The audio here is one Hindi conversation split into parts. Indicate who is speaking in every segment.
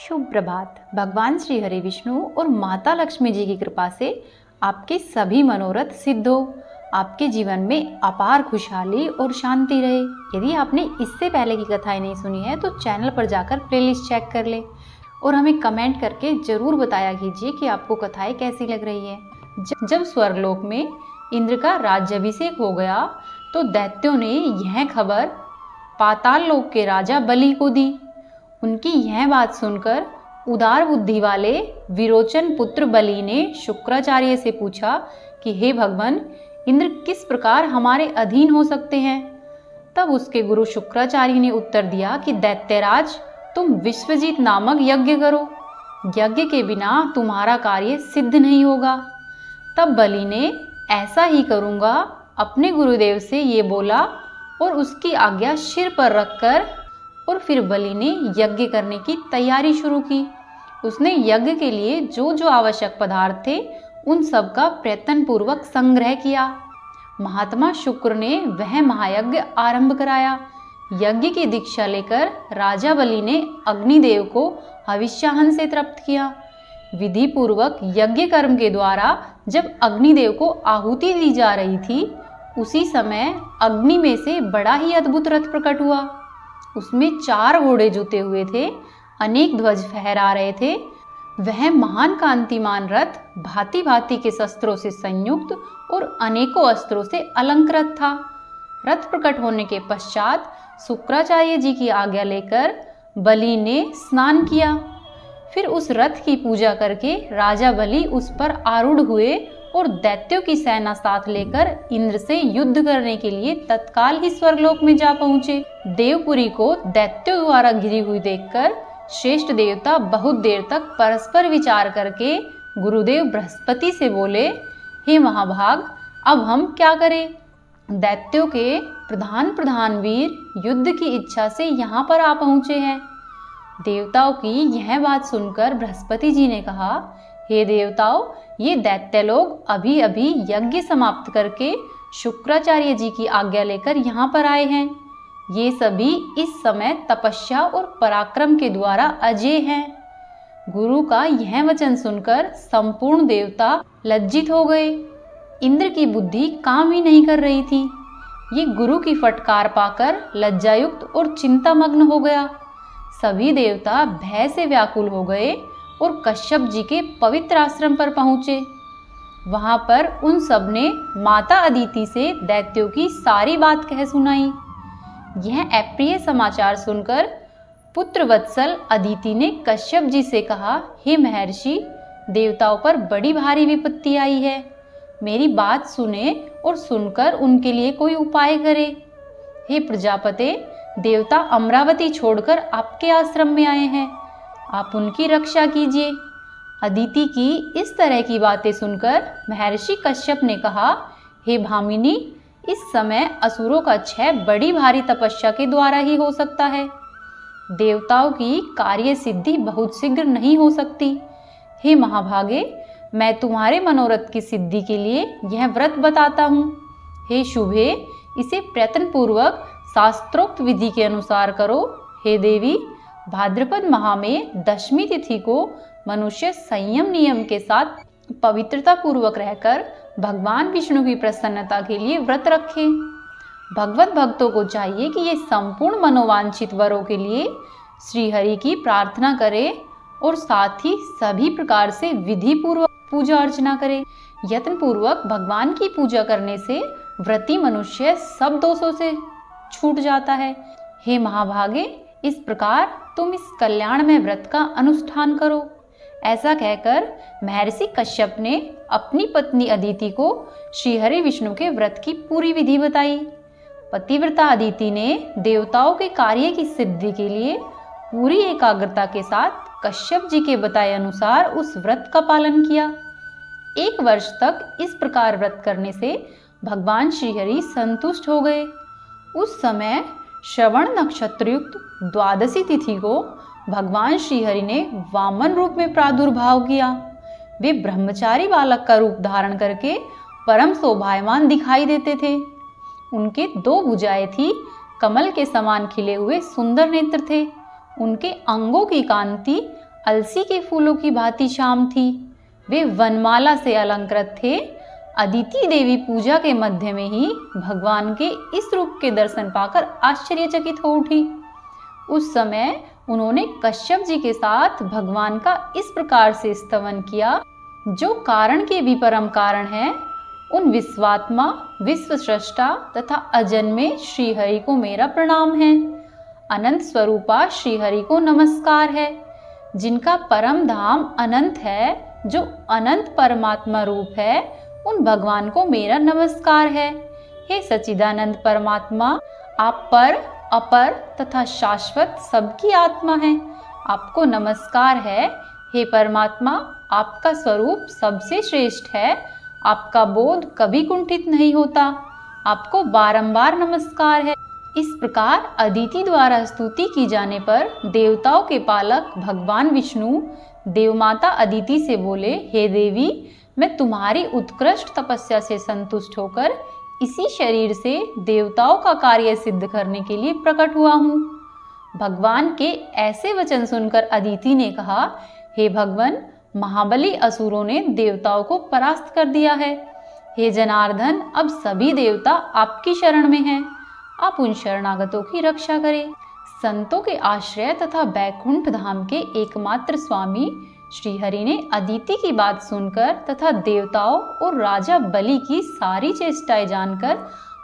Speaker 1: शुभ प्रभात। भगवान श्री हरि विष्णु और माता लक्ष्मी जी की कृपा से आपके सभी मनोरथ सिद्ध हो, आपके जीवन में अपार खुशहाली और शांति रहे। यदि आपने इससे पहले की कथाएं नहीं सुनी है तो चैनल पर जाकर प्लेलिस्ट चेक कर ले और हमें कमेंट करके जरूर बताया कीजिए कि आपको कथाएं कैसी लग रही है। जब स्वर्गलोक में इंद्र का राज्याभिषेक हो गया तो दैत्यों ने यह खबर पाताल लोक के राजा बलि को दी। उनकी यह बात सुनकर उदार बुद्धि वाले विरोचन पुत्र बलि ने शुक्राचार्य से पूछा कि हे भगवान, इंद्र किस प्रकार हमारे अधीन हो सकते हैं। तब उसके गुरु शुक्राचार्य ने उत्तर दिया कि दैत्यराज, तुम विश्वजीत नामक यज्ञ करो, यज्ञ के बिना तुम्हारा कार्य सिद्ध नहीं होगा। तब बलि ने ऐसा ही करूँगा अपने गुरुदेव से ये बोला और उसकी आज्ञा सिर पर रखकर और फिर बलि ने यज्ञ करने की तैयारी शुरू की। उसने यज्ञ के लिए जो जो आवश्यक पदार्थ थे उन सब का प्रयत्न पूर्वक संग्रह किया। महात्मा शुक्र ने वह महायज्ञ आरंभ कराया। यज्ञ की दीक्षा लेकर राजा बलि ने अग्निदेव को हविष्याहन से तृप्त किया। विधि पूर्वक यज्ञ कर्म के द्वारा जब अग्निदेव को आहुति दी जा रही थी, उसी समय अग्नि में से बड़ा ही अद्भुत रथ प्रकट हुआ। उसमें 4 घोड़े जुते हुए थे, अनेक ध्वज फहरा रहे थे। वह महान कांतिमान रथ भांति भांति के शस्त्रों से संयुक्त और अनेकों अस्त्रों से अलंकृत था। रथ प्रकट होने के पश्चात शुक्राचार्य जी की आज्ञा लेकर बलि ने स्नान किया। फिर उस रथ की पूजा करके राजा बलि उस पर आरूढ़ हुए और दैत्यों की सेना साथ लेकर इंद्र से युद्ध करने के लिए तत्काल ही स्वर्गलोक में जा पहुंचे। देवपुरी को दैत्यों द्वारा घिरी हुई देखकर श्रेष्ठ देवता बहुत देर तक परस्पर विचार करके गुरुदेव बृहस्पति से बोले, हे महाभाग, अब हम क्या करें। दैत्यों के प्रधान वीर युद्ध की इच्छा से यहाँ पर आ पहुंचे हैं। देवताओं की यह बात सुनकर बृहस्पति जी ने कहा, हे देवताओं, ये दैत्य लोग अभी अभी यज्ञ समाप्त करके शुक्राचार्य जी की आज्ञा लेकर यहाँ पर आए हैं। ये सभी इस समय तपस्या और पराक्रम के द्वारा अजेय हैं। गुरु का यह वचन सुनकर संपूर्ण देवता लज्जित हो गए। इंद्र की बुद्धि काम ही नहीं कर रही थी। ये गुरु की फटकार पाकर लज्जायुक्त और चिंतामग्न हो गया। सभी देवता भय से व्याकुल हो गए और कश्यप जी के पवित्र आश्रम पर पहुंचे। वहां पर उन सब ने माता अदिति से दैत्यों की सारी बात कह सुनाई। यह अप्रिय समाचार सुनकर पुत्र वत्सल अदिति ने कश्यप जी से कहा, हे महर्षि, देवताओं पर बड़ी भारी विपत्ति आई है। मेरी बात सुने और सुनकर उनके लिए कोई उपाय करे। हे प्रजापते, देवता अमरावती छोड़कर आपके आश्रम में आए हैं, आप उनकी रक्षा कीजिए। अदिति की इस तरह की बातें सुनकर महर्षि कश्यप ने कहा, हे भामिनी, इस समय असुरों का क्षय बड़ी भारी तपस्या के द्वारा ही हो सकता है। देवताओं की कार्य सिद्धि बहुत शीघ्र नहीं हो सकती। हे महाभागे, मैं तुम्हारे मनोरथ की सिद्धि के लिए यह व्रत बताता हूँ। हे शुभे, इसे प्रयत्न पूर्वक शास्त्रोक्त विधि के अनुसार करो। हे देवी, भाद्रपद माह में दशमी तिथि को मनुष्य संयम नियम के साथ पवित्रता पूर्वक रहकर भगवान विष्णु की प्रसन्नता के लिए व्रत रखे। भगवत भक्तों को चाहिए कि ये संपूर्ण मनोवांछित वरों के लिए श्री हरि की प्रार्थना करे और साथ ही सभी प्रकार से विधि पूर्वक पूजा अर्चना करे। यत्न पूर्वक भगवान की पूजा करने से व्रती मनुष्य सब दोषों से छूट जाता है। हे महाभागे, इस प्रकार तुम इस कल्याणमय व्रत का अनुष्ठान करो। ऐसा कहकर महर्षि कश्यप ने अपनी पत्नी अदिति को श्री हरि विष्णु के व्रत की पूरी विधि बताई। पतिव्रता अदिति ने देवताओं के कार्य की सिद्धि के लिए पूरी एकाग्रता के साथ कश्यप जी के बताए अनुसार उस व्रत का पालन किया। 1 वर्ष तक इस प्रकार व्रत करने से भगवान श्रीहरि संतुष्ट हो गए। उस समय श्रवण नक्षत्रयुक्त द्वादशी तिथि को भगवान श्रीहरि ने वामन रूप में प्रादुर्भाव किया। वे ब्रह्मचारी बालक का रूप धारण करके परम शोभायमान दिखाई देते थे। उनके 2 भुजाएं थी, कमल के समान खिले हुए सुंदर नेत्र थे। उनके अंगों की कांति अलसी के फूलों की भांति श्याम थी। वे वनमाला से अलंकृत थे। अदिति देवी पूजा के मध्य में ही भगवान के इस रूप के दर्शन पाकर आश्चर्यचकित हो उठी। उस समय उन्होंने कश्यप जी के साथ भगवान का इस प्रकार से स्तवन किया, जो कारण के भी परम कारण है। उन विश्वात्मा, विश्व सृष्टा तथा अजन्मे श्रीहरि को मेरा प्रणाम है। अनंत स्वरूपा श्रीहरि को नमस्कार है। जिनका परम धाम अनंत है, जो अनंत परमात्मा रूप है, उन भगवान को मेरा नमस्कार है। हे सच्चिदानंद परमात्मा, आप पर, अपर तथा शाश्वत सबकी आत्मा है। आपको नमस्कार है। हे परमात्मा, आपका स्वरूप सबसे श्रेष्ठ है। आपका बोध कभी कुंठित नहीं होता। आपको बारंबार नमस्कार है। इस प्रकार अदिति द्वारा स्तुति की जाने पर देवताओं के पालक भगवान विष्णु देवमाता अदिति से बोले, हे देवी, मैं तुम्हारी उत्कृष्ट तपस्या से संतुष्ट होकर इसी शरीर से देवताओं का कार्य सिद्ध करने के लिए प्रकट हुआ हूँ। भगवान के ऐसे वचन सुनकर अदिति ने कहा, हे भगवान, महाबली असुरों ने देवताओं को परास्त कर दिया है। हे जनार्दन, अब सभी देवता आपकी शरण में हैं। आप उन शरणागतों की रक्षा करें। संतों के आश्रय तथा बैकुंठ धाम के एकमात्र स्वामी श्रीहरि ने अदिति की बात सुनकर तथा देवताओं और राजा बलि की सारी चेष्टाएं जानकर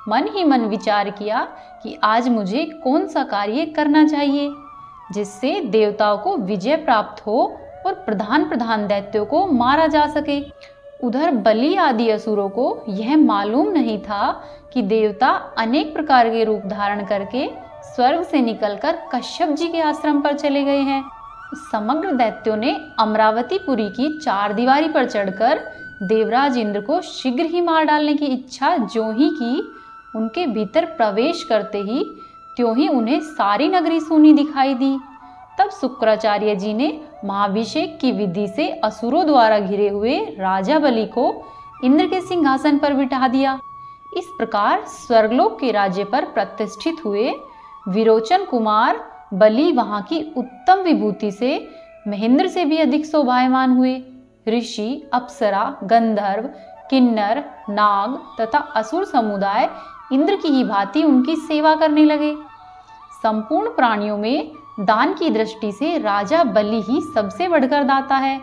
Speaker 1: मन ही मन विचार किया कि आज मुझे कौन सा कार्य करना चाहिए जिससे देवताओं को विजय प्राप्त हो और प्रधान प्रधान दैत्यों को मारा जा सके। उधर बलि आदि असुरों को यह मालूम नहीं था कि देवता अनेक प्रकार के रूप धारण करके स्वर्ग से निकलकर कश्यप जी के आश्रम पर चले गए हैं। समग्र दैत्यों ने अमरावतीपुरी की चार दीवारी पर चढ़कर देवराज इंद्र को शीघ्र ही मार डालने की इच्छा जो ही की, उनके भीतर प्रवेश करते ही त्यों ही उन्हें सारी नगरी सूनी दिखाई दी। तब शुक्राचार्य जी ने महाभिषेक की विधि से असुरों द्वारा घिरे हुए राजा बलि को इंद्र के सिंहासन पर बिठा दिया। इस प्रकार स्वर्गलोक के राज्य पर प्रतिष्ठित हुए विरोचन कुमार बलि वहां की उत्तम विभूति से महेंद्र से भी अधिक शोभायमान हुए। ऋषि, अप्सरा, गंधर्व, किन्नर, नाग तथा असुर समुदाय इंद्र की ही भांति उनकी सेवा करने लगे। संपूर्ण प्राणियों में दान की दृष्टि से राजा बलि ही सबसे बढ़कर दाता है।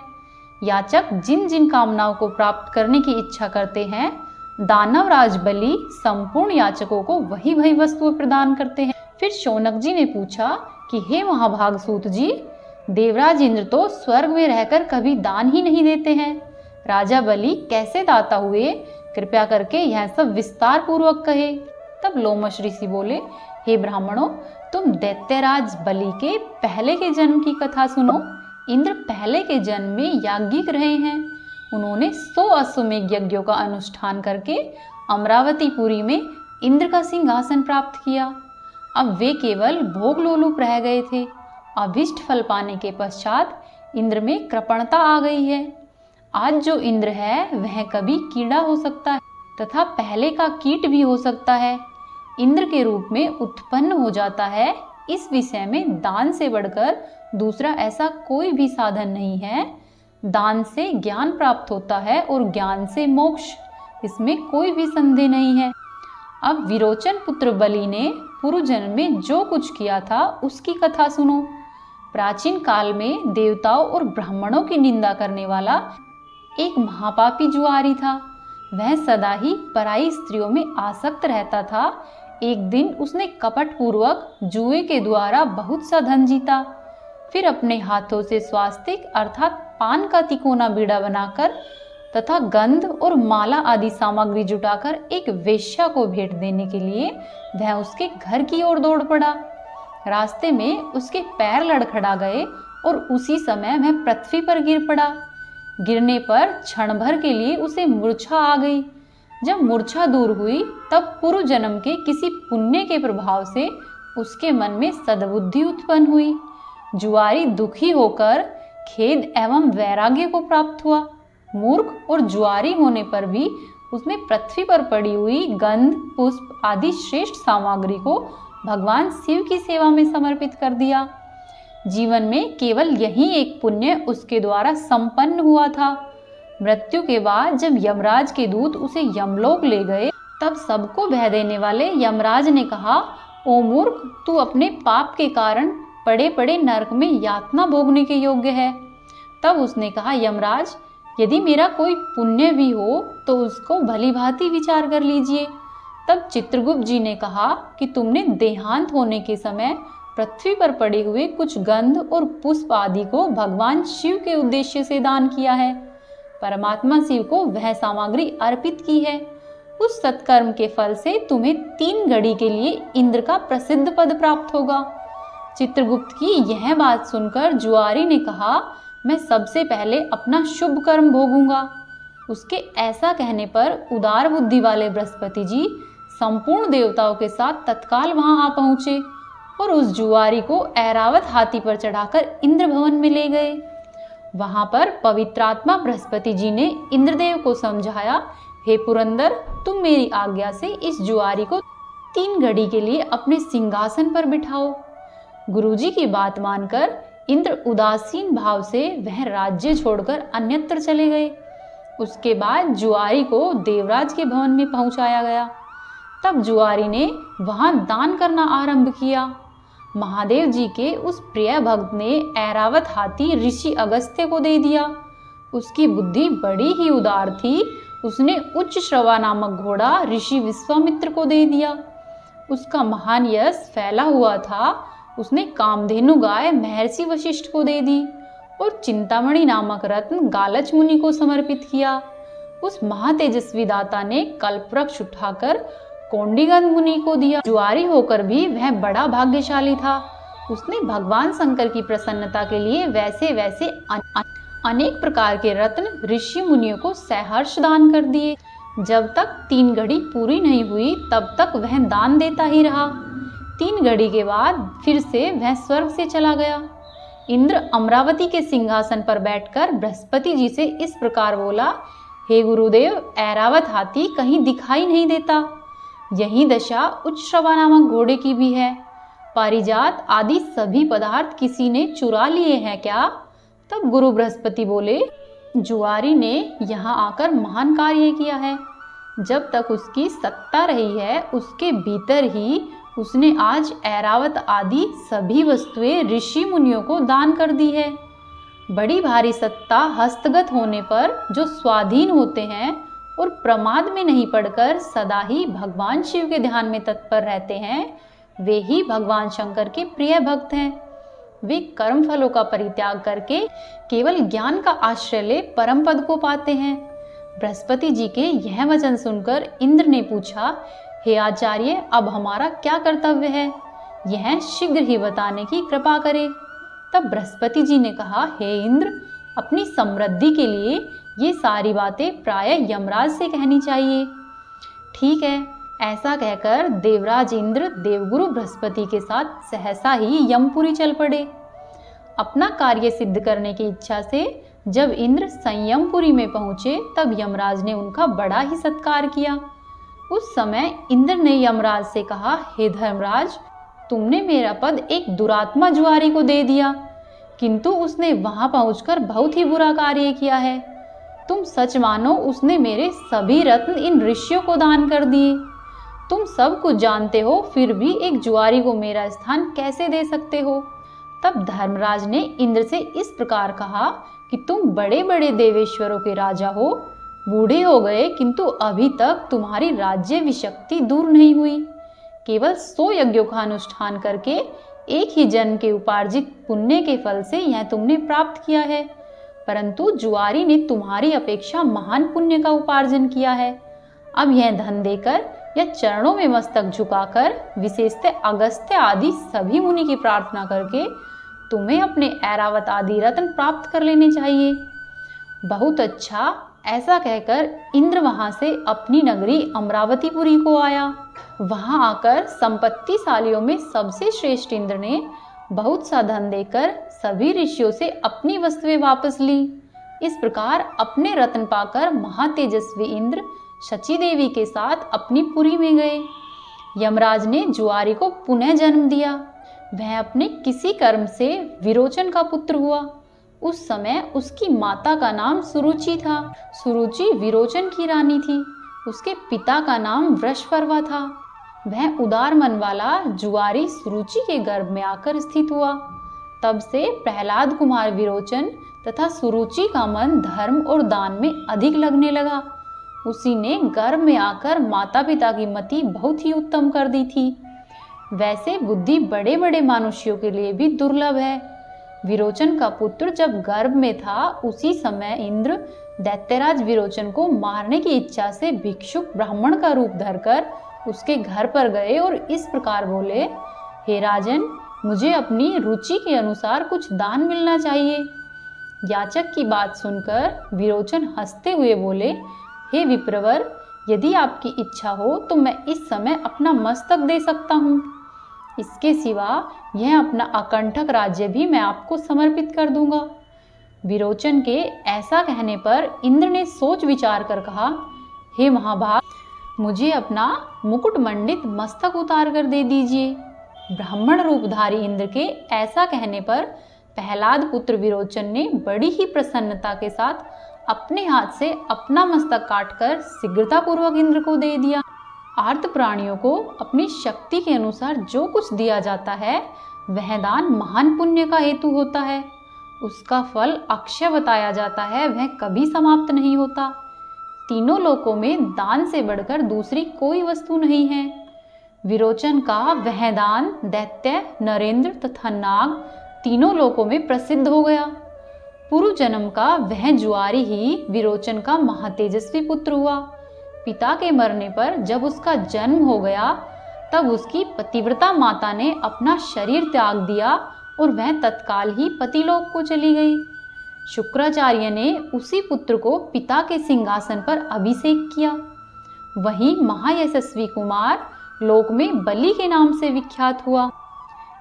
Speaker 1: याचक जिन जिन कामनाओं को प्राप्त करने की इच्छा करते हैं, दानवराज बलि संपूर्ण याचकों को वही वही वस्तुएं प्रदान करते हैं। फिर शौनक जी ने पूछा कि हे महाभाग सूत जी, देवराज इंद्र तो स्वर्ग में रहकर कभी दान ही नहीं देते हैं, राजा बलि कैसे दाता हुए? कृपया करके यह सब विस्तार पूर्वक कहे। तब लोमश ऋषि बोले, हे ब्राह्मणों, तुम दैत्यराज बलि के पहले के जन्म की कथा सुनो। इंद्र पहले के जन्म में याज्ञिक रहे हैं। उन्होंने 100 अश्वमेध यज्ञों का अनुष्ठान करके अमरावतीपुरी में इंद्र का सिंहासन प्राप्त किया। अब वे केवल भोग लोलुप रह गए थे। अभिष्ट फल पाने के पश्चात इंद्र में कृपणता आ गई है। आज जो इंद्र है वह कभी कीड़ा हो सकता है तथा पहले का कीट भी हो सकता है। इंद्र के रूप में उत्पन्न हो जाता है। इस विषय में दान से बढ़कर दूसरा ऐसा कोई भी साधन नहीं है। दान से ज्ञान प्राप्त होता है और ज्ञान से मोक्ष, इसमें कोई भी संदेह नहीं है। अब विरोचन पुत्र बलि ने पूर्व जन्म में जो कुछ किया था उसकी कथा सुनो। प्राचीन काल में देवताओं और ब्राह्मणों की निंदा करने वाला एक महापापी जुआरी था। वह सदा ही पराई स्त्रियों में आसक्त रहता था। एक दिन उसने कपट पूर्वक जुए के द्वारा बहुत सा धन जीता। फिर अपने हाथों से स्वास्तिक अर्थात पान का तिकोना बीड़ा बनाकर तथा गंध और माला आदि सामग्री जुटाकर एक वेश्या को भेंट देने के लिए वह उसके घर की ओर दौड़ पड़ा। रास्ते में उसके पैर लड़खड़ा गए और उसी समय वह पृथ्वी पर गिर पड़ा। गिरने पर क्षण भर के लिए उसे मूर्छा आ गई। जब मूर्छा दूर हुई तब पूर्व जन्म के किसी पुण्य के प्रभाव से उसके मन में सद्बुद्धि उत्पन्न हुई। जुआरी दुखी होकर खेद एवं वैराग्य को प्राप्त हुआ। मूर्ख और जुआरी होने पर भी उसने पृथ्वी पर पड़ी हुई गंध, पुष्प आदि श्रेष्ठ सामग्री को भगवान शिव की सेवा में समर्पित कर दिया। जीवन में केवल यही एक पुण्य उसके द्वारा संपन्न हुआ था। मृत्यु के बाद जब यमराज के दूत उसे यमलोक ले गए, तब सबको भय देने वाले यमराज ने कहा, ओ मूर्ख, तू अपने पाप के कारण पड़े पड़े नरक में यातना भोगने के योग्य है। तब उसने कहा, यमराज, यदि मेरा कोई पुण्य भी हो तो उसको भली भांति विचार कर लीजिए। तब चित्रगुप्त जी ने कहा कि तुमने देहांत होने के समय पृथ्वी पर पड़े हुए कुछ गंध और पुष्प आदि को भगवान शिव के उद्देश्य से दान किया है। परमात्मा शिव को वह सामग्री अर्पित की है। उस सत्कर्म के फल से तुम्हें 3 घड़ी के लिए इंद्र का प्रसिद्ध पद प्राप्त होगा। चित्रगुप्त की यह बात सुनकर जुआरी ने कहा, मैं सबसे पहले अपना शुभ कर्म भोगूंगा। उसके ऐसा कहने पर उदार बुद्धि वाले बृहस्पति जी संपूर्ण देवताओं के साथ तत्काल वहां आ पहुंचे और उस जुआरी को ऐरावत हाथी पर चढ़ाकर इंद्र भवन में ले गए। वहां पर पवित्रात्मा बृहस्पति जी ने इंद्रदेव को समझाया, हे पुरंदर, तुम मेरी आज्ञा से इस जुआरी को 3 घड़ी के लिए अपने सिंहासन पर बिठाओ। गुरुजी की बात मानकर इंद्र उदासीन भाव से वह राज्य छोड़कर अन्यत्र चले गए। उसके बाद जुआरी को देवराज के भवन में पहुंचाया गया। तब जुआरी ने वहां दान करना आरंभ किया। महादेव जी के उस प्रिय भक्त ने ऐरावत हाथी ऋषि अगस्त्य को दे दिया। उसकी बुद्धि बड़ी ही उदार थी। उसने उच्च श्रवा नामक घोड़ा ऋषि विश्वामित्र को दे दिया। उसका महान यश फैला हुआ था। उसने कामधेनु गाय महर्षि वशिष्ठ को दे दी और चिंतामणि नामक रत्न गालच मुनि को समर्पित किया। उस महातेजस्वी दाता ने कल्पवृक्ष उठाकर कौंडिगन मुनि को दिया। जुआरी होकर भी वह बड़ा भाग्यशाली था। उसने भगवान शंकर की प्रसन्नता के लिए वैसे वैसे अनेक प्रकार के रत्न ऋषि मुनियों को सहर्ष दान कर दिए। जब तक 3 घड़ी पूरी नहीं हुई तब तक वह दान देता ही रहा। 3 घड़ी के बाद फिर से वह स्वर्ग से चला गया। इंद्र अमरावती के सिंहासन पर बैठकर बृहस्पति जी से इस प्रकार बोला, हे गुरुदेव, ऐरावत हाथी कहीं दिखाई नहीं देता। यही दशा उच्चश्रवा नामक घोड़े की भी है। पारिजात आदि सभी पदार्थ किसी ने चुरा लिए हैं क्या? तब गुरु बृहस्पति बोले, जुआरी ने यहाँ आकर महान कार्य किया है। जब तक उसकी सत्ता रही है उसके भीतर ही उसने आज ऐरावत आदि सभी वस्तुएं ऋषि मुनियों को दान कर दी है। बड़ी भारी सत्ता हस्तगत होने पर जो स्वाधीन होते हैं और प्रमाद में नहीं पड़कर सदा ही भगवान शिव के ध्यान में तत्पर रहते हैं, वे ही भगवान शंकर के प्रिय भक्त हैं। वे कर्म फलों का परित्याग करके केवल ज्ञान का आश्रय ले परम पद को पाते हैं। बृहस्पति जी के यह वचन सुनकर इंद्र ने पूछा, हे आचार्य, अब हमारा क्या कर्तव्य है? यह शीघ्र ही बताने की कृपा करे। तब बृहस्पति जी ने कहा, हे इंद्र, अपनी समृद्धि के लिए ये सारी बातें प्रायः यमराज से कहनी चाहिए। ठीक है, ऐसा कहकर देवराज इंद्र देवगुरु बृहस्पति के साथ सहसा ही यमपुरी चल पड़े। अपना कार्य सिद्ध करने की इच्छा से जब इंद्र संयमपुरी में पहुंचे तब यमराज ने उनका बड़ा ही सत्कार किया। उस समय इंद्र ने यमराज से कहा, हे धर्मराज, तुमने मेरा पद एक दुरात्मा जुआरी को दे दिया, किंतु उसने वहां पहुंचकर बहुत ही बुरा कार्य किया है। तुम सच मानो उसने मेरे सभी रत्न इन ऋषियों को दान कर दिए। तुम सब कुछ जानते हो, फिर भी एक जुआरी को मेरा स्थान कैसे दे सकते हो? तब धर्मराज ने इंद्र से इस प्रकार कहा कि तुम बड़े बड़े देवेश्वरों के राजा हो, बूढ़े हो गए, किंतु अभी तक तुम्हारी राज्य विशक्ति दूर नहीं हुई। केवल 100 यज्ञों का अनुष्ठान करके एक ही जन्म के उपार्जित पुण्य के फल से यह तुमने प्राप्त किया है, परंतु जुआरी ने तुम्हारी अपेक्षा महान पुण्य का उपार्जन किया है। अब यह धन देकर या चरणों में मस्तक झुकाकर, विशेषतः अगस्त्य आदि सभी मुनि की प्रार्थना करके तुम्हें अपने ऐरावत आदि रत्न प्राप्त कर लेने चाहिए। बहुत अच्छा, ऐसा कहकर इंद्र वहां से अपनी नगरी अमरावतीपुरी को आया। वहां आकर संपत्तिशालियों में सबसे श्रेष्ठ इंद्र ने बहुत सा धन देकर सभी ऋषियों से अपनी वस्तुएं वापस ली। इस प्रकार अपने रत्न पाकर महातेजस्वी इंद्र शची देवी के साथ अपनी पुरी में गए। यमराज ने जुआरी को पुनः जन्म दिया। वह अपने किसी कर्म से विरोचन का पुत्र हुआ। उस समय उसकी माता का नाम सुरुचि था। सुरुचि विरोचन की रानी थी। उसके पिता का नाम वृषपर्वा था। वह उदार मन वाला जुआरी सुरुचि के गर्भ में आकर स्थित हुआ। तब से प्रहलाद कुमार विरोचन तथा सुरुचि का मन धर्म और दान में अधिक लगने लगा। उसी ने गर्भ में आकर माता पिता की मति बहुत ही उत्तम कर दी थी। वैसे बुद्धि बड़े बड़े मनुष्यों के लिए भी दुर्लभ है। विरोचन का पुत्र जब गर्भ में था, उसी समय इंद्र दैत्यराज विरोचन को मारने की इच्छा से भिक्षुक ब्राह्मण का रूप धरकर उसके घर पर गए और इस प्रकार बोले, हे राजन, मुझे अपनी रुचि के अनुसार कुछ दान मिलना चाहिए। याचक की बात सुनकर विरोचन हंसते हुए बोले, हे विप्रवर, यदि आपकी इच्छा हो तो मैं इस समय अपना मस्तक दे सकता हूँ। इसके सिवा यह अपना अकंठक राज्य भी मैं आपको समर्पित कर दूंगा। विरोचन के ऐसा कहने पर इंद्र ने सोच विचार कर कहा, हे महाभाग, मुझे अपना मुकुट मंडित मस्तक उतार कर दे दीजिए। ब्राह्मण रूपधारी इंद्र के ऐसा कहने पर प्रहलाद पुत्र विरोचन ने बड़ी ही प्रसन्नता के साथ अपने हाथ से अपना मस्तक काटकर शीघ्रतापूर्वक इंद्र को दे दिया। आर्त प्राणियों को अपनी शक्ति के अनुसार जो कुछ दिया जाता है, वह दान महान पुण्य का हेतु होता है। उसका फल अक्षय बताया जाता है, वह कभी समाप्त नहीं होता। तीनों लोकों में दान से बढ़कर दूसरी कोई वस्तु नहीं है। विरोचन का वह दान दैत्य, नरेंद्र तथा नाग तीनों लोकों में प्रसिद्ध हो गया। पूर्व जन्म का वह जुआरी ही विरोचन का महातेजस्वी पुत्र हुआ। पिता के मरने पर जब उसका जन्म हो गया, तब उसकी पतिव्रता माता ने अपना शरीर त्याग दिया और वह तत्काल ही पतिलोक को चली गई। शुक्राचार्य ने उसी पुत्र को पिता के सिंहासन पर अभिषेक किया। वहीं महायशस्वी कुमार लोक में बलि के नाम से विख्यात हुआ।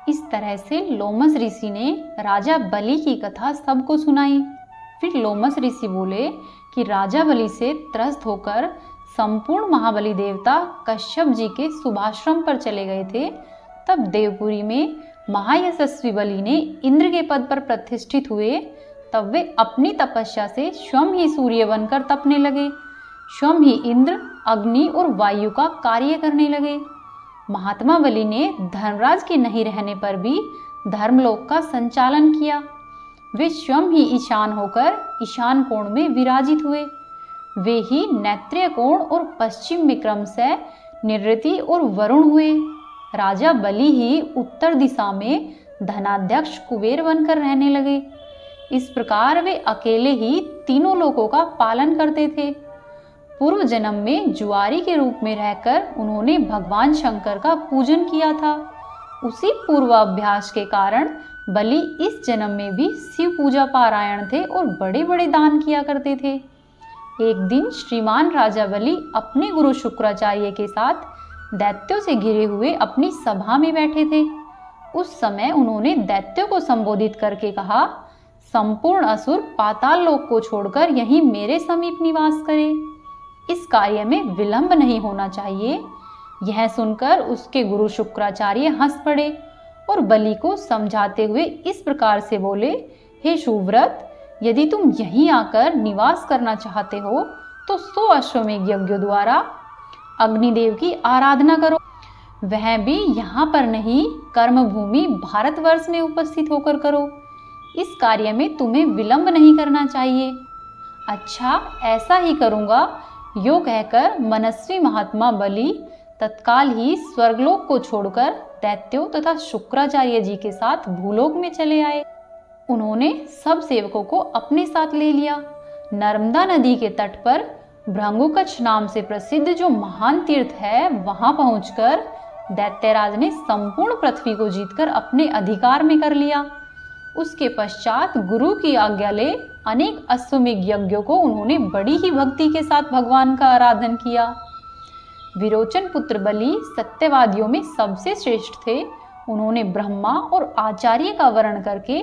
Speaker 1: इस तरह से लोमस ऋषि ने राजा बलि की कथा सबको सुनाई। फिर लोमस ऋषि बोले कि राजा बलि से त्रस्त होकर संपूर्ण महाबली देवता कश्यप जी के शुभाश्रम पर चले गए थे। तब देवपुरी में महायशस्वी बलि ने इंद्र के पद पर प्रतिष्ठित हुए। तब वे अपनी तपस्या से स्वयं ही सूर्य बनकर तपने लगे। स्वयं ही इंद्र, अग्नि और वायु का कार्य करने लगे। महात्मा बलि ने धर्मराज के नहीं रहने पर भी धर्मलोक का संचालन किया। वे स्वयं ही ईशान होकर ईशान कोण में विराजित हुए। वे ही नैत्रिय कोण और पश्चिम विक्रम से निवृत्ति और वरुण हुए। राजा बलि ही उत्तर दिशा में धनाध्यक्ष कुबेर बनकर रहने लगे। इस प्रकार वे अकेले ही तीनों लोकों का पालन करते थे। पूर्व जन्म में जुआरी के रूप में रहकर उन्होंने भगवान शंकर का पूजन किया था। उसी पूर्वाभ्यास के कारण बलि इस जन्म में भी शिव पूजा पारायण थे और बड़े बड़े दान किया करते थे। एक दिन श्रीमान राजा बलि अपने गुरु शुक्राचार्य के साथ दैत्यों से घिरे हुए अपनी सभा में बैठे थे। उस समय उन्होंने दैत्यों को संबोधित करके कहा, संपूर्ण असुर पाताल लोक को छोड़कर यहीं मेरे समीप निवास करें। इस कार्य में विलंब नहीं होना चाहिए। यह सुनकर उसके गुरु शुक्राचार्य हंस पड़े और बलि को समझाते हुए इस प्रकार से बोले, हे सुव्रत, यदि तुम यहीं आकर निवास करना चाहते हो तो 100 अश्वमेध यज्ञों द्वारा अग्निदेव की आराधना करो। वह भी यहाँ पर नहीं, कर्मभूमि भारतवर्ष में उपस्थित होकर करो। इस कार्य में तुम्हें विलंब नहीं करना चाहिए। अच्छा, ऐसा ही करूँगा, यो कहकर मनस्वी महात्मा बलि तत्काल ही स्वर्गलोक को छोड़कर दैत्यों तथा शुक्राचार्य जी के साथ भूलोक में चले आए। उन्होंने सब सेवकों को अपने साथ ले लिया। नर्मदा नदी के तट पर भृंगुकच्छ नाम से प्रसिद्ध जो महान तीर्थ है, वहां पहुंचकर दैत्यराज ने संपूर्ण पृथ्वी को जीतकर अपने अधिकार में कर लिया। उसके पश्चात गुरु की आज्ञा ले अनेक अश्वमेध यज्ञों को उन्होंने बड़ी ही भक्ति के साथ भगवान का आराधन किया। विरोचन पुत्र बलि सत्यवादियों में सबसे श्रेष्ठ थे। उन्होंने ब्रह्मा और आचार्य का वर्ण करके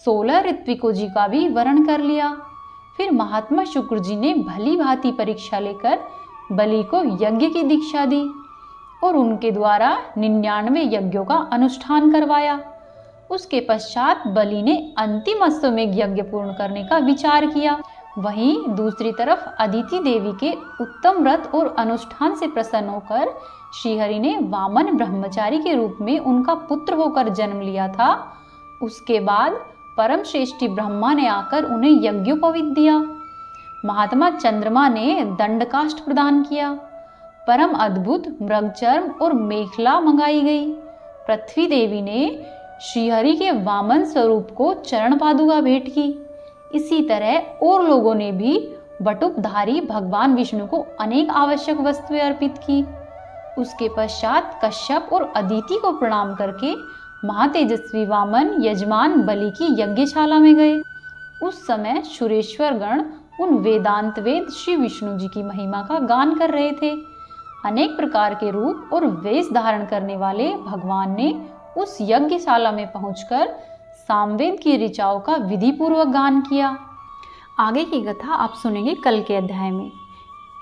Speaker 1: 16 ऋत्विकों जी का भी वर्ण कर लिया। फिर महात्मा शुक्र जी ने भली भांति परीक्षा लेकर बलि को यज्ञ की दीक्षा दी और उनके द्वारा 99 यज्ञों का अनुष्ठान करवाया। उसके पश्चात बलि ने अंतिम अश्वमेध यज्ञ पूर्ण करने का विचार किया। वहीं दूसरी तरफ अदिति देवी के उत्तम व्रत और अनुष्ठान से प्रसन्न होकर श्रीहरि ने वामन ब्रह्मचारी के रूप में उनका पुत्र होकर जन्म लिया था। उसके बाद परम श्रेष्ठी ब्रह्मा ने आकर उन्हें यज्ञोपवीत दिया। महात्मा चंद्रमा ने दंडकाष्ठ प्रदान किया। परम अद्भुत मृगचर्म और मेखला मंगाई गई। पृथ्वी देवी ने श्रीहरि के वामन स्वरूप को चरण पादुका भेंट की। इसी तरह और लोगों ने भी बटुकधारी भगवान विष्णु को अनेक आवश्यक वस्तुएं अर्पित की। उसके पश्चात कश्यप और अदिति को प्रणाम करके महातेजस्वी वामन यजमान बलि की यज्ञशाला में गए। उस समय सुरेश्वर गण उन वेदांत वेद श्री विष्णु जी की महिमा का गान कर रहे थे। अनेक प्रकार के रूप और वेश धारण करने वाले भगवान ने उस यज्ञशाला में पहुंचकर सामवेद की ऋचाओं का विधि पूर्वक गान किया। आगे की कथा आप सुनेंगे कल के अध्याय में।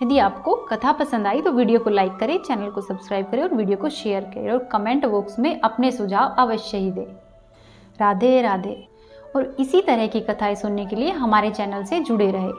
Speaker 1: यदि आपको कथा पसंद आई तो वीडियो को लाइक करें, चैनल को सब्सक्राइब करें और वीडियो को शेयर करें और कमेंट बॉक्स में अपने सुझाव अवश्य ही दें। राधे राधे। और इसी तरह की कथाएं सुनने के लिए हमारे चैनल से जुड़े रहें।